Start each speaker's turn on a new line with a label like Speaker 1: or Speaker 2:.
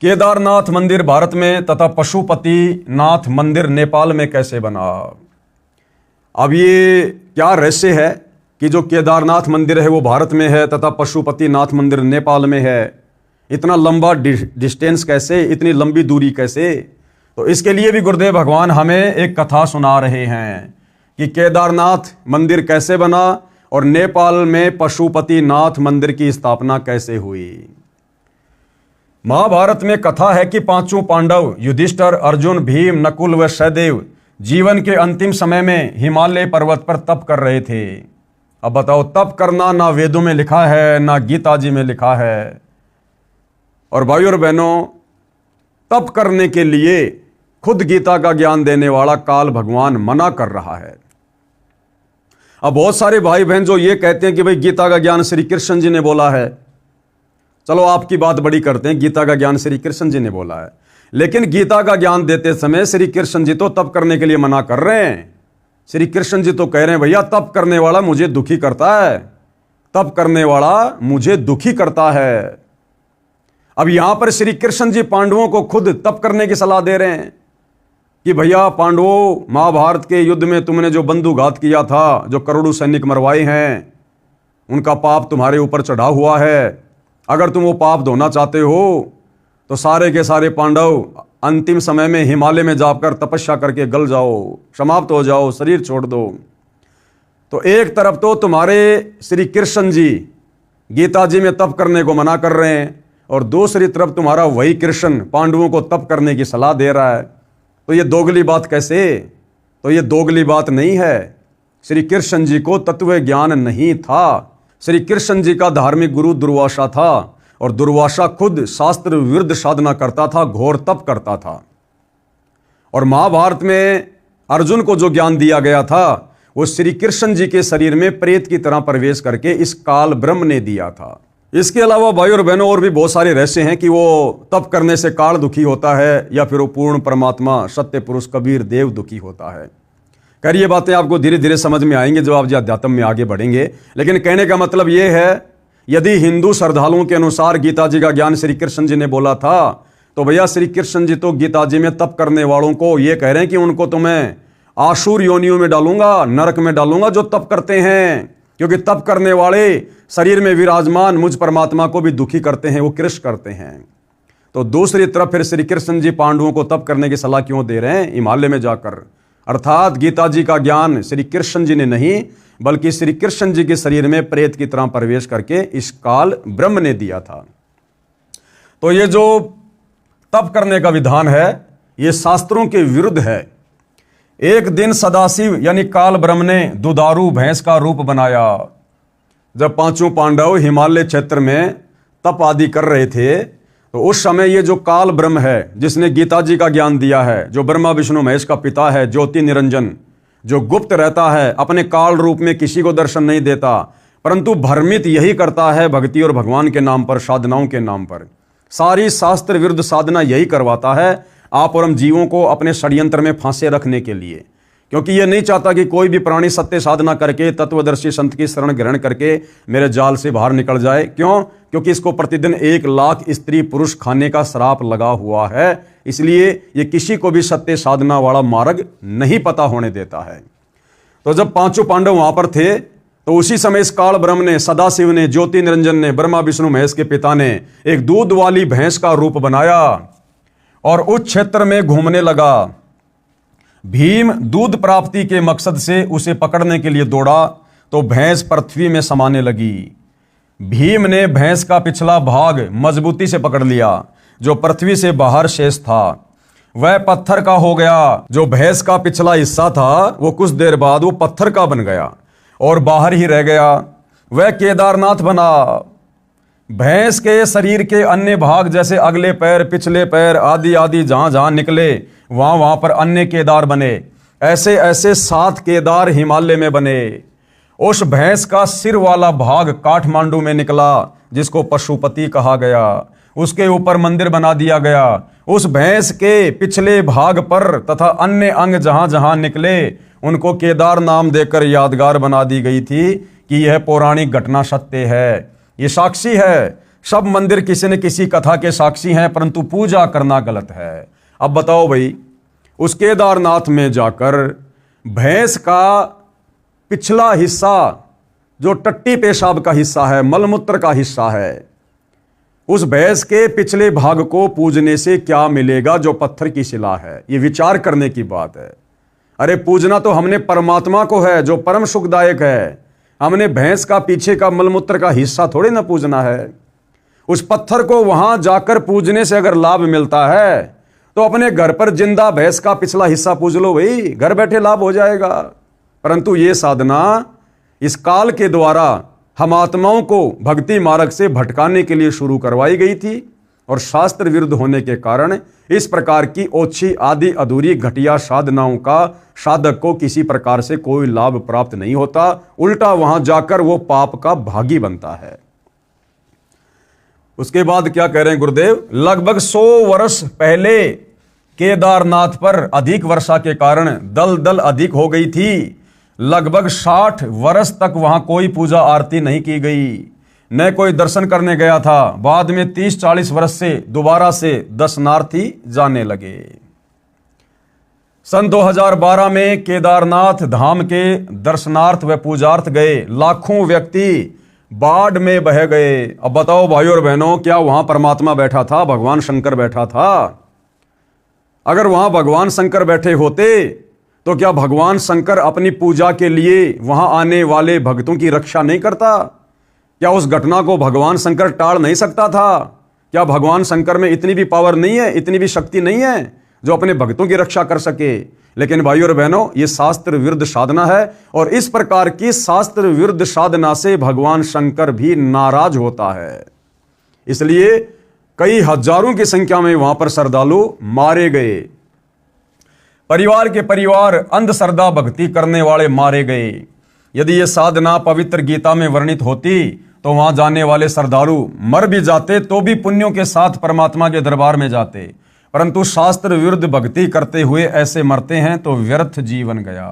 Speaker 1: केदारनाथ मंदिर भारत में तथा पशुपतिनाथ मंदिर नेपाल में कैसे बना। अब ये क्या रहस्य है कि जो केदारनाथ मंदिर है वो भारत में है तथा पशुपतिनाथ मंदिर नेपाल में है। इतना लंबा डिस्टेंस कैसे, इतनी लंबी दूरी कैसे। तो इसके लिए भी गुरुदेव भगवान हमें एक कथा सुना रहे हैं कि केदारनाथ मंदिर कैसे बना और नेपाल में पशुपतिनाथ मंदिर की स्थापना कैसे हुई। महाभारत में कथा है कि पांचों पांडव युधिष्ठिर, अर्जुन, भीम, नकुल व सहदेव जीवन के अंतिम समय में हिमालय पर्वत पर तप कर रहे थे। अब बताओ, तप करना ना वेदों में लिखा है ना गीता जी में लिखा है। और भाइयों और बहनों, तप करने के लिए खुद गीता का ज्ञान देने वाला काल भगवान मना कर रहा है। अब बहुत सारे भाई बहन जो ये कहते हैं कि भाई गीता का ज्ञान श्री कृष्ण जी ने बोला है। चलो आपकी बात बड़ी करते हैं, गीता का ज्ञान श्री कृष्ण जी ने बोला है, लेकिन गीता का ज्ञान देते समय श्री कृष्ण जी तो तप करने के लिए मना कर रहे हैं। श्री कृष्ण जी तो कह रहे हैं भैया तप करने वाला मुझे दुखी करता है, तप करने वाला मुझे दुखी करता है। अब यहां पर श्री कृष्ण जी पांडवों को खुद तप करने की सलाह दे रहे हैं कि भैया पांडवों, महाभारत के युद्ध में तुमने जो बंधुघात किया था, जो करोड़ों सैनिक मरवाए हैं, उनका पाप तुम्हारे ऊपर चढ़ा हुआ है। अगर तुम वो पाप धोना चाहते हो तो सारे के सारे पांडव अंतिम समय में हिमालय में जाकर तपस्या करके गल जाओ, समाप्त हो जाओ, शरीर छोड़ दो। तो एक तरफ तो तुम्हारे श्री कृष्ण जी गीता जी में तप करने को मना कर रहे हैं और दूसरी तरफ तुम्हारा वही कृष्ण पांडवों को तप करने की सलाह दे रहा है। तो ये दोगली बात कैसे? तो ये दोगली बात नहीं है। श्री कृष्ण जी को तत्व ज्ञान नहीं था। श्री कृष्ण जी का धार्मिक गुरु दुर्वासा था और दुर्वासा खुद शास्त्र विरुद्ध साधना करता था, घोर तप करता था। और महाभारत में अर्जुन को जो ज्ञान दिया गया था वो श्री कृष्ण जी के शरीर में प्रेत की तरह प्रवेश करके इस काल ब्रह्म ने दिया था। इसके अलावा भाई और बहनों और भी बहुत सारे रहस्य हैं कि वो तप करने से काल दुखी होता है या फिर वो पूर्ण परमात्मा सत्य पुरुष कबीर देव दुखी होता है। खैर ये बातें आपको धीरे धीरे समझ में आएंगे जो आप जी अध्यात्म में आगे बढ़ेंगे। लेकिन कहने का मतलब ये है, यदि हिंदू श्रद्धालुओं के अनुसार गीता जी का ज्ञान श्री कृष्ण जी ने बोला था तो भैया श्री कृष्ण जी तो गीता जी में तप करने वालों को ये कह रहे हैं कि उनको तो मैं आसुर योनियों में डालूंगा, नरक में डालूंगा जो तप करते हैं, क्योंकि तप करने वाले शरीर में विराजमान मुझ परमात्मा को भी दुखी करते हैं, वो कृष्ण करते हैं। तो दूसरी तरफ फिर श्री कृष्ण जी पांडवों को तप करने की सलाह क्यों दे रहे हैं हिमालय में जाकर? अर्थात गीता जी का ज्ञान श्री कृष्ण जी ने नहीं बल्कि श्री कृष्ण जी के शरीर में प्रेत की तरह प्रवेश करके इस काल ब्रह्म ने दिया था। तो ये जो तप करने का विधान है ये शास्त्रों के विरुद्ध है। एक दिन सदाशिव यानी काल ब्रह्म ने दुधारू भैंस का रूप बनाया। जब पांचों पांडव हिमालय क्षेत्र में तप आदि कर रहे थे तो उस समय ये जो काल ब्रह्म है जिसने गीता जी का ज्ञान दिया है, जो ब्रह्मा विष्णु महेश का पिता है, ज्योति निरंजन, जो गुप्त रहता है, अपने काल रूप में किसी को दर्शन नहीं देता परंतु भ्रमित यही करता है भक्ति और भगवान के नाम पर, साधनाओं के नाम पर, सारी शास्त्र विरुद्ध साधना यही करवाता है आप और हम जीवों को अपने षड्यंत्र में फांसे रखने के लिए। क्योंकि ये नहीं चाहता कि कोई भी प्राणी सत्य साधना करके तत्वदर्शी संत की शरण ग्रहण करके मेरे जाल से बाहर निकल जाए। क्यों? क्योंकि इसको प्रतिदिन 1 लाख स्त्री पुरुष खाने का श्राप लगा हुआ है, इसलिए ये किसी को भी सत्य साधना वाला मार्ग नहीं पता होने देता है। तो जब पांचों पांडव वहां पर थे तो उसी समय इस काल ब्रह्म ने, सदाशिव ने, ज्योति निरंजन ने, ब्रह्मा विष्णु महेश के पिता ने एक दूध वाली भैंस का रूप बनाया और उस क्षेत्र में घूमने लगा। भीम दूध प्राप्ति के मकसद से उसे पकड़ने के लिए दौड़ा तो भैंस पृथ्वी में समाने लगी। भीम ने भैंस का पिछला भाग मजबूती से पकड़ लिया जो पृथ्वी से बाहर शेष था, वह पत्थर का हो गया। जो भैंस का पिछला हिस्सा था वो कुछ देर बाद वो पत्थर का बन गया और बाहर ही रह गया, वह केदारनाथ बना। भैंस के शरीर के अन्य भाग जैसे अगले पैर, पिछले पैर आदि आदि जहां जहां निकले वहां पर अन्य केदार बने। ऐसे ऐसे 7 केदार हिमालय में बने। उस भैंस का सिर वाला भाग काठमांडू में निकला जिसको पशुपति कहा गया, उसके ऊपर मंदिर बना दिया गया। उस भैंस के पिछले भाग पर तथा अन्य अंग जहां जहां निकले उनको केदार नाम देकर यादगार बना दी गई थी कि यह पौराणिक घटना सत्य है। ये साक्षी है सब मंदिर किसी न किसी कथा के साक्षी हैं, परंतु पूजा करना गलत है। अब बताओ भाई, उस केदारनाथ में जाकर भैंस का पिछला हिस्सा, जो टट्टी पेशाब का हिस्सा है, मलमूत्र का हिस्सा है, उस भैंस के पिछले भाग को पूजने से क्या मिलेगा जो पत्थर की शिला है? ये विचार करने की बात है। अरे पूजना तो हमने परमात्मा को है जो परम सुखदायक है। हमने भैंस का पीछे का मलमूत्र का हिस्सा थोड़े ना पूजना है। उस पत्थर को वहां जाकर पूजने से अगर लाभ मिलता है तो अपने घर पर जिंदा भैंस का पिछला हिस्सा पूज लो भाई, घर बैठे लाभ हो जाएगा। परंतु ये साधना इस काल के द्वारा हम आत्माओं को भक्ति मार्ग से भटकाने के लिए शुरू करवाई गई थी, और शास्त्र विरुद्ध होने के कारण इस प्रकार की ओछी आदि अधूरी घटिया साधनाओं का साधक को किसी प्रकार से कोई लाभ प्राप्त नहीं होता, उल्टा वहां जाकर वो पाप का भागी बनता है। उसके बाद क्या कह रहे हैं गुरुदेव? लगभग 100 वर्ष पहले केदारनाथ पर अधिक वर्षा के कारण दलदल अधिक हो गई थी। लगभग 60 वर्ष तक वहां कोई पूजा आरती नहीं की गई, न कोई दर्शन करने गया था। बाद में 30-40 वर्ष से दोबारा से दर्शनार्थी जाने लगे। सन 2012 में केदारनाथ धाम के दर्शनार्थ व पूजार्थ गए लाखों व्यक्ति बाढ़ में बह गए। अब बताओ भाई और बहनों, क्या वहां परमात्मा बैठा था? भगवान शंकर बैठा था? अगर वहां भगवान शंकर बैठे होते तो क्या भगवान शंकर अपनी पूजा के लिए वहां आने वाले भक्तों की रक्षा नहीं करता? क्या उस घटना को भगवान शंकर टाल नहीं सकता था? क्या भगवान शंकर में इतनी भी पावर नहीं है, इतनी भी शक्ति नहीं है जो अपने भक्तों की रक्षा कर सके? लेकिन भाइयों और बहनों, ये शास्त्र विरुद्ध साधना है, और इस प्रकार की शास्त्र विरुद्ध साधना से भगवान शंकर भी नाराज होता है। इसलिए कई हजारों की संख्या में वहां पर श्रद्धालु मारे गए। परिवार के परिवार अंधश्रद्धा भक्ति करने वाले मारे गए। यदि ये साधना पवित्र गीता में वर्णित होती तो वहां जाने वाले श्रद्धालु मर भी जाते तो भी पुण्यों के साथ परमात्मा के दरबार में जाते, परंतु शास्त्र विरुद्ध भक्ति करते हुए ऐसे मरते हैं तो व्यर्थ जीवन गया।